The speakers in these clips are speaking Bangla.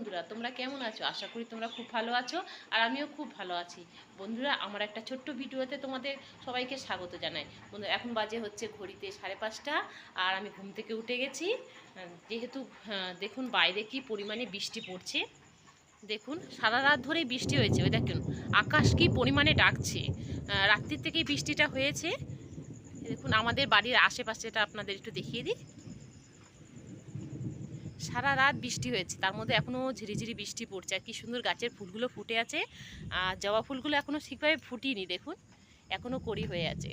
বন্ধুরা, তোমরা কেমন আছো? আশা করি তোমরা খুব ভালো আছো, আর আমিও খুব ভালো আছি। বন্ধুরা, আমার একটা ছোট্ট ভিডিওতে তোমাদের সবাইকে স্বাগত জানাই। বন্ধুরা, এখন বাজে হচ্ছে ঘড়িতে 5:30, আর আমি ঘুম থেকে উঠে গেছি। যেহেতু দেখুন বাইরে কি পরিমাণে বৃষ্টি পড়ছে। দেখুন সারা রাত ধরেই বৃষ্টি হয়েছে। ওই দেখুন আকাশ কি পরিমাণে ডাকছে। রাত্রির থেকেই বৃষ্টিটা হয়েছে। দেখুন আমাদের বাড়ির আশেপাশেটা আপনাদের একটু দেখিয়ে দিই। সারা রাত বৃষ্টি হয়েছে, তার মধ্যে এখনও ঝিরিঝিরি বৃষ্টি পড়ছে। আর কি সুন্দর গাছের ফুলগুলো ফুটে আছে। আর জবা ফুলগুলো এখনও ঠিকভাবে ফুটিনি, দেখুন এখনও কড়ি হয়ে আছে।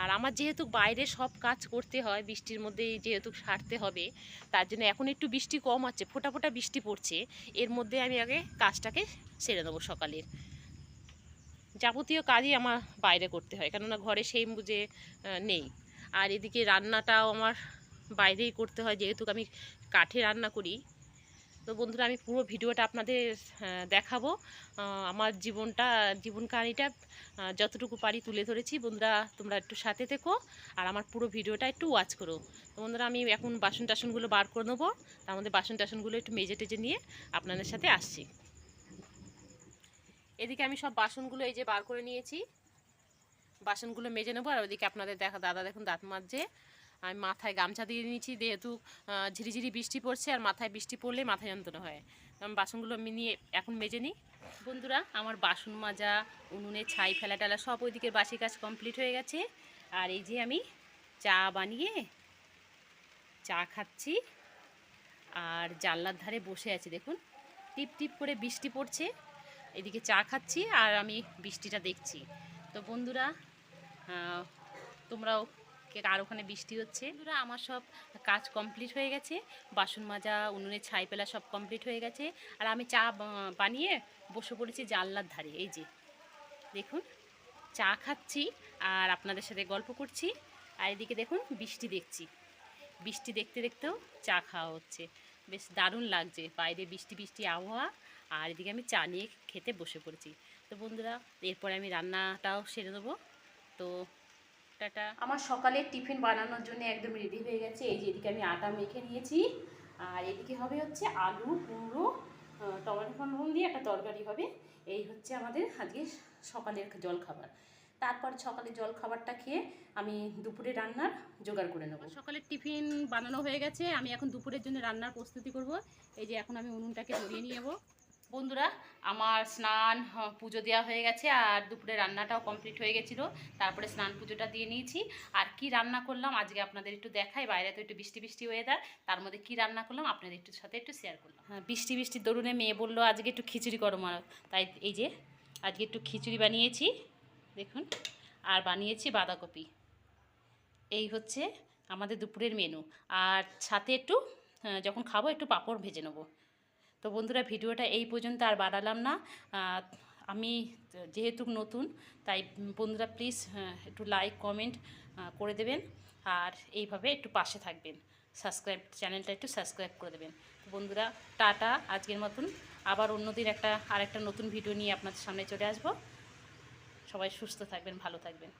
আর আমার যেহেতু বাইরে সব কাজ করতে হয়, বৃষ্টির মধ্যেই যেহেতু সারতে হবে, তার জন্য এখন একটু বৃষ্টি কম আছে, ফোঁটা ফোঁটা বৃষ্টি পড়ছে। এর মধ্যে আমি আগে কাজটাকে সেরে নেবো। সকালের যাবতীয় কাজই আমার বাইরে করতে হয়, কেননা ঘরে সেই বুঝে নেই। আর এদিকে রান্নাটাও আমার বাইরেই করতে হয়, যেহেতু আমি কাঠে রান্না করি। তো বন্ধুরা, আমি পুরো ভিডিওটা আপনাদের দেখাবো। আমার জীবন কাহিনিটা যতটুকু পারি তুলে ধরেছি। বন্ধুরা, তোমরা একটু সাথে থেকো আর আমার পুরো ভিডিওটা একটু ওয়াচ করো। তো বন্ধুরা, আমি এখন বাসন টাসনগুলো বার করে নেবো। তার মধ্যে বাসন টাসনগুলো একটু মেজে টেজে নিয়ে আপনাদের সাথে আসছি। এদিকে আমি সব বাসনগুলো এই যে বার করে নিয়েছি, বাসনগুলো মেজে নেবো। আর ওইদিকে আপনাদের দাদা দেখুন দাঁত মাজছে। আমি মাথায় গামছা দিয়ে নিয়েছি, যেহেতু ঝিরিঝিরি বৃষ্টি পড়ছে, আর মাথায় বৃষ্টি পড়লে মাথায় যন্ত্রণা হয়। আমি বাসনগুলো নিয়ে এখন মেজে নিই। বন্ধুরা, আমার বাসন মাজা, উনুনে ছাই ফেলা টালা সব ওইদিকে বাসি কাজ কমপ্লিট হয়ে গেছে। আর এই যে আমি চা বানিয়ে চা খাচ্ছি, আর জানলার ধারে বসে আছি। দেখুন টিপ টিপ করে বৃষ্টি পড়ছে, এদিকে চা খাচ্ছি আর আমি বৃষ্টিটা দেখছি। তো বন্ধুরা, তোমরাও আর ওখানে বৃষ্টি হচ্ছে। বন্ধুরা, আমার সব কাজ কমপ্লিট হয়ে গেছে। বাসন মাজা, উনুনে ছাই ফেলা সব কমপ্লিট হয়ে গেছে। আর আমি চা বানিয়ে বসে পড়েছি জানলার ধারে। এই যে দেখুন চা খাচ্ছি আর আপনাদের সাথে গল্প করছি। আর এদিকে দেখুন বৃষ্টি দেখছি। বৃষ্টি দেখতে দেখতেও চা খাওয়া হচ্ছে। বেশ দারুণ লাগছে, বাইরে বৃষ্টি বৃষ্টি আবহাওয়া, আর এদিকে আমি চা নিয়ে খেতে বসে পড়েছি। তো বন্ধুরা, এরপরে আমি রান্নাটাও সেরে দেবো। তো টাটা। আমার সকালের টিফিন বানানোর জন্য একদম রেডি হয়ে গেছে। এই যে এদিকে আমি আটা মেখে নিয়েছি, আর এদিকে হবে হচ্ছে আলু কুমড়ো টমেটো ফোড়ন দিয়ে একটা তরকারি হবে। এই হচ্ছে আমাদের আজকে সকালের জলখাবার। তারপর সকালে জলখাবারটা খেয়ে আমি দুপুরে রান্নার জোগাড় করে নেব। সকালের টিফিন বানানো হয়ে গেছে, আমি এখন দুপুরের জন্য রান্নার প্রস্তুতি করব। এই যে এখন আমি উনুনটাকে জ্বলিয়ে নিয়ে যাবো। বন্ধুরা, আমার স্নান পুজো দেওয়া হয়ে গেছে, আর দুপুরে রান্নাটাও কমপ্লিট হয়ে গেছিলো। তারপরে স্নান পুজোটা দিয়ে নিয়েছি। আর কি রান্না করলাম আজকে আপনাদের একটু দেখাই। বাইরে তো একটু বৃষ্টি বৃষ্টি ওয়েদার, তার মধ্যে কি রান্না করলাম আপনাদের একটু সাথে একটু শেয়ার করলাম। হ্যাঁ, বৃষ্টি বৃষ্টির দরুনে মেয়ে বললো আজকে একটু খিচুড়ি করো মা, তাই এই যে আজকে একটু খিচুড়ি বানিয়েছি দেখুন। আর বানিয়েছি বাঁধাকপি। এই হচ্ছে আমাদের দুপুরের মেনু। আর সাথে একটু যখন খাবো একটু পাঁপড় ভেজে নেবো। তো বন্ধুরা, ভিডিওটা এই পর্যন্ত আর বাড়ালাম না। আমি যেহেতু নতুন, তাই বন্ধুরা প্লিজ একটু লাইক কমেন্ট করে দেবেন, আর এইভাবে একটু পাশে থাকবেন। চ্যানেলটা একটু সাবস্ক্রাইব করে দেবেন। বন্ধুরা, টাটা আজকের মতন। আবার অন্যদিন আরেকটা নতুন ভিডিও নিয়ে আপনাদের সামনে চলে আসব। সবাই সুস্থ থাকবেন, ভালো থাকবেন।